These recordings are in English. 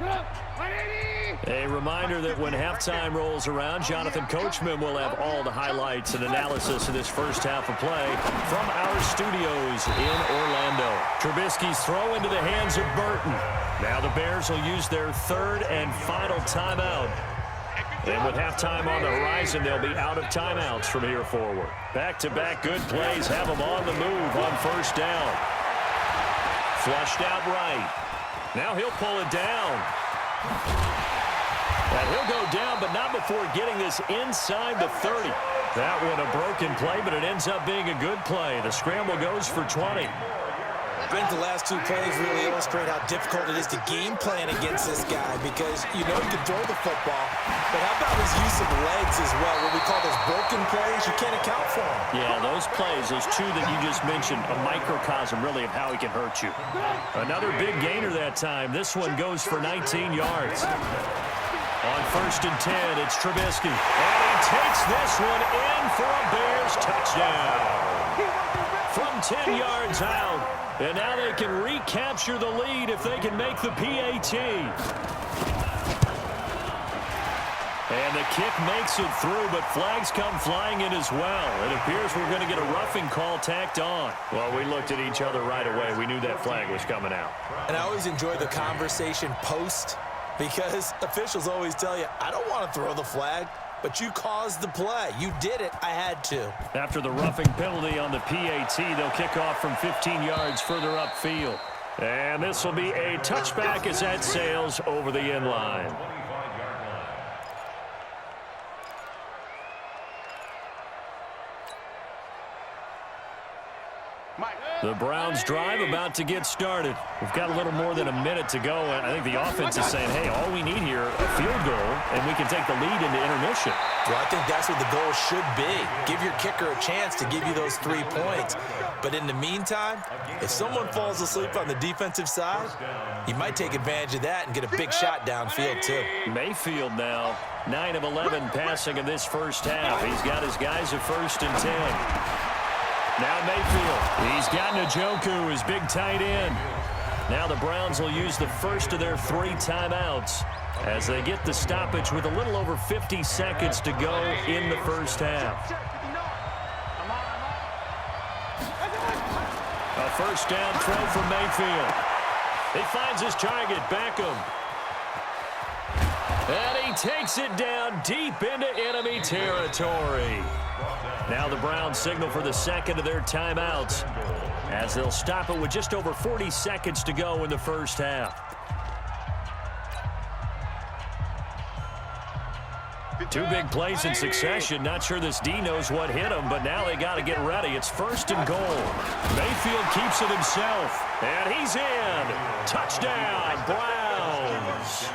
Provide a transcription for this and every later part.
A reminder that when halftime rolls around, Jonathan Coachman will have all the highlights and analysis of this first half of play from our studios in Orlando. Trubisky's throw into the hands of Burton. Now the Bears will use their third and final timeout. And with halftime on the horizon, they'll be out of timeouts from here forward. Back-to-back good plays have them on the move on first down. Flushed out right. Now he'll pull it down. And he'll go down, but not before getting this inside the 30. That one a broken play, but it ends up being a good play. The scramble goes for 20. I think the last two plays really illustrate how difficult it is to game plan against this guy because you know he can throw the football, but how about his use of legs as well? What we call those broken plays, you can't account for them. Yeah, those plays, those two that you just mentioned, a microcosm really of how he can hurt you. Another big gainer that time. This one goes for 19 yards. On first and 10, it's Trubisky. And he takes this one in for a Bears touchdown. From 10 yards out. And now they can recapture the lead if they can make the PAT. And the kick makes it through, but flags come flying in as well. It appears we're going to get a roughing call tacked on. Well, we looked at each other right away. We knew that flag was coming out. And I always enjoy the conversation post because officials always tell you, I don't want to throw the flag. But you caused the play. You did it. I had to. After the roughing penalty on the PAT, they'll kick off from 15 yards further upfield. And this will be a touchback as that sails over the end line. The Browns drive about to get started. We've got a little more than a minute to go, and I think the offense is saying, hey, all we need here, a field goal, and we can take the lead into intermission. Well, I think that's what the goal should be. Give your kicker a chance to give you those 3 points. But in the meantime, if someone falls asleep on the defensive side, you might take advantage of that and get a big shot downfield, too. Mayfield now, 9 of 11 passing in this first half. He's got his guys at first and 10. Now Mayfield. He's got Njoku, his big tight end. Now the Browns will use the first of their 3 timeouts as they get the stoppage with a little over 50 seconds to go in the first half. A first down throw from Mayfield. He finds his target, Beckham. And he takes it down deep into enemy territory. Now the Browns signal for the second of their timeouts as they'll stop it with just over 40 seconds to go in the first half. 2 big plays in succession. Not sure this D knows what hit him, but now they got to get ready. It's first and goal. Mayfield keeps it himself, and he's in. Touchdown, Browns.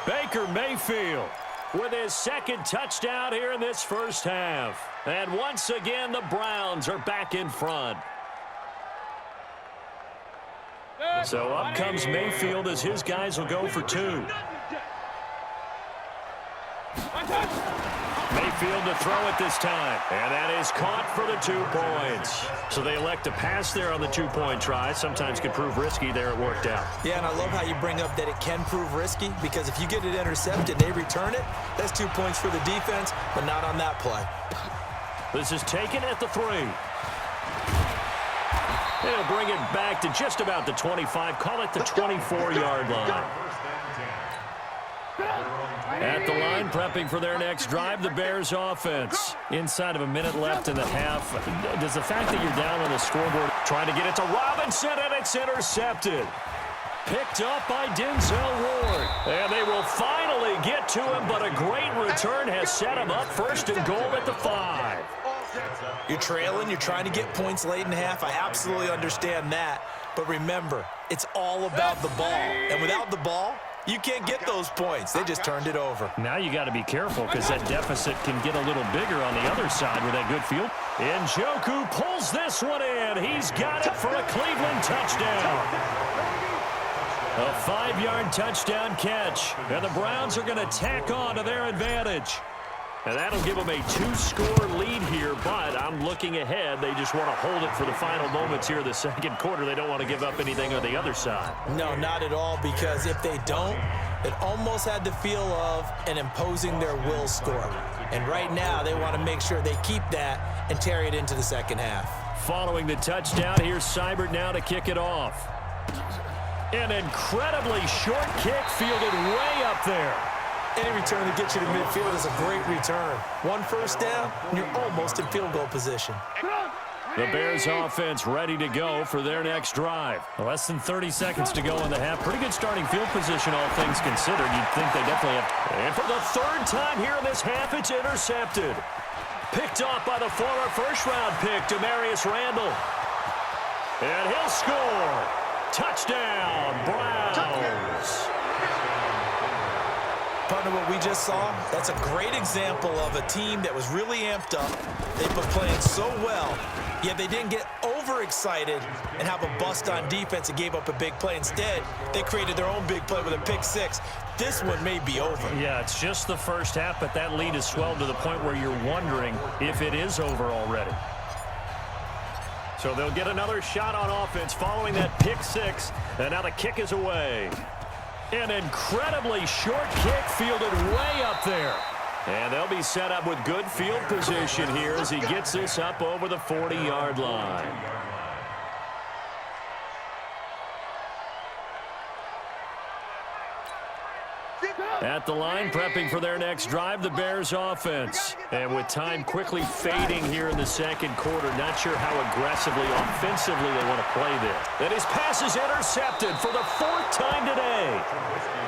Baker Mayfield with his second touchdown here in this first half. And once again, the Browns are back in front. So up comes Mayfield as his guys will go for 2. Mayfield to throw it this time. And that is caught for the 2 points. So they elect to pass there on the 2-point try. Sometimes can prove risky. There it worked out. Yeah, and I love how you bring up that it can prove risky because if you get it intercepted, they return it. That's 2 points for the defense, but not on that play. This is taken at the 3. They'll bring it back to just about the 25. Call it the 24-yard line. At the line, prepping for their next drive, the Bears offense. Inside of a minute left in the half. Does the fact that you're down on the scoreboard trying to get it to Robinson, and it's intercepted. Picked up by Denzel Ward. And they will finally get to him, but a great return has set him up first and goal at the 5. You're trailing. You're trying to get points late in half. I absolutely understand that. But remember, it's all about the ball. And without the ball, you can't get those points. They just turned it over. Now you got to be careful because that deficit can get a little bigger on the other side with that good field. Njoku pulls this one in. He's got it for a Cleveland touchdown. A 5-yard touchdown catch. And the Browns are going to tack on to their advantage. And that'll give them a 2-score lead here, but I'm looking ahead. They just want to hold it for the final moments here of the second quarter. They don't want to give up anything on the other side. No, not at all, because if they don't, It almost had the feel of an imposing their will score. And right now, they want to make sure they keep that and carry it into the second half. Following the touchdown, here's Seibert now to kick it off. An incredibly short kick fielded way up there. Any return that gets you to midfield is a great return. One first down, and you're almost in field goal position. The Bears offense ready to go for their next drive. Less than 30 seconds to go in the half. Pretty good starting field position, all things considered. You'd think they definitely have. And for the third time here in this half, it's intercepted. Picked off by the former first-round pick, Demarius Randall. And he'll score. Touchdown, Browns. Partner, what we just saw, that's a great example of a team that was really amped up. They've been playing so well, yet they didn't get overexcited and have a bust on defense and gave up a big play. Instead, they created their own big play with a pick six. This one may be over. Yeah, it's just the first half, but that lead has swelled to the point where you're wondering if it is over already. So they'll get another shot on offense following that pick six, and now the kick is away. An incredibly short kick fielded way up there. And they'll be set up with good field position here as he gets this up over the 40-yard line. At the line, prepping for their next drive, the Bears offense. And with time quickly fading here in the second quarter, not sure how aggressively, offensively they want to play this. And his pass is intercepted for the fourth time today.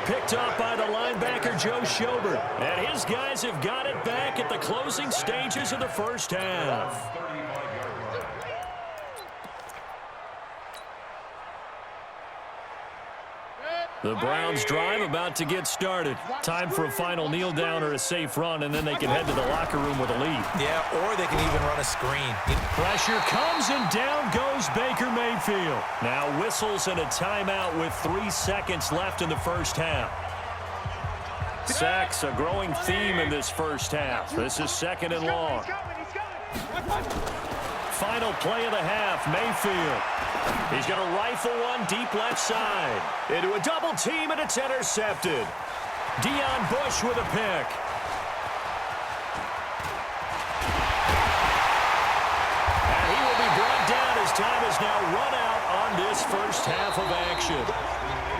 Picked off by the linebacker, Joe Schobert. And his guys have got it back at the closing stages of the first half. The Browns drive about to get started. Time for a final kneel down or a safe run, and then they can head to the locker room with a lead. Yeah, or they can even run a screen. Pressure comes, and down goes Baker Mayfield. Now whistles and a timeout with 3 seconds left in the first half. Sacks, a growing theme in this first half. This is second and long. Final play of the half, Mayfield. He's going to rifle one deep left side. Into a double team, and it's intercepted. Deion Bush with a pick. And he will be brought down as time is now run out on this first half of action.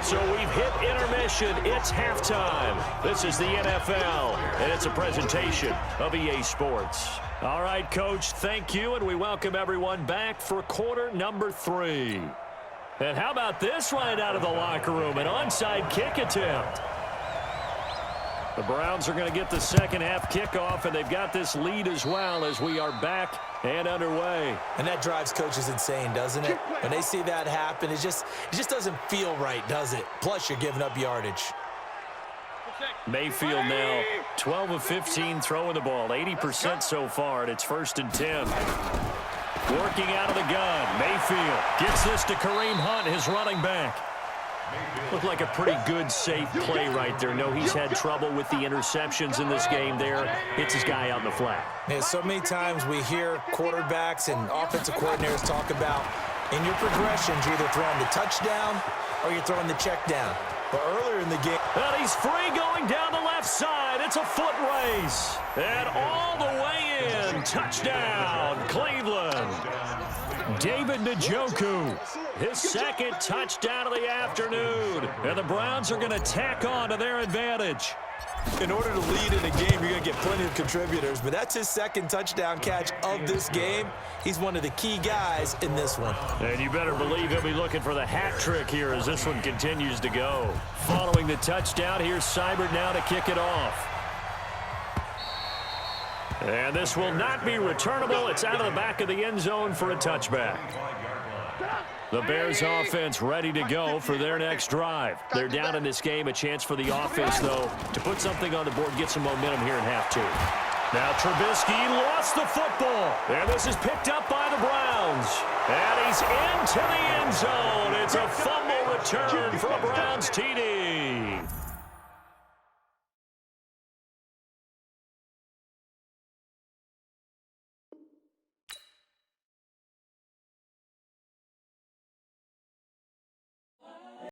So we've hit intermission. It's halftime. This is the NFL, and it's a presentation of EA Sports. All right, Coach, thank you, and we welcome everyone back for quarter number 3. And how about this right out of the locker room, an onside kick attempt. The Browns are going to get the second half kickoff, and they've got this lead as well as we are back and underway. And that drives coaches insane, doesn't it? When they see that happen, it just doesn't feel right, does it? Plus, you're giving up yardage. Mayfield now 12 of 15 throwing the ball, 80% so far, and it's 1st and 10. Working out of the gun, Mayfield gets this to Kareem Hunt, his running back. Looked like a pretty good, safe play right there. No, he's had trouble with the interceptions in this game there. Hits his guy out in the flat. Yeah, so many times we hear quarterbacks and offensive coordinators talk about in your progressions, you're either throwing the touchdown or you're throwing the check down. But earlier in the game, and he's free going down the left side. It's a foot race. And all the way in. Touchdown, Cleveland. David Njoku, his second touchdown of the afternoon. And the Browns are going to tack on to their advantage. In order to lead in a game, you're going to get plenty of contributors, but that's his second touchdown catch of this game. He's one of the key guys in this one. And you better believe he'll be looking for the hat trick here as this one continues to go. Following the touchdown, here's Seibert now to kick it off. And this will not be returnable. It's out of the back of the end zone for a touchback. The Bears offense ready to go for their next drive. They're down in this game. A chance for the offense, though, to put something on the board, get some momentum here in half 2. Now Trubisky lost the football. And this is picked up by the Browns. And he's into the end zone. It's a fumble return for a Browns TD.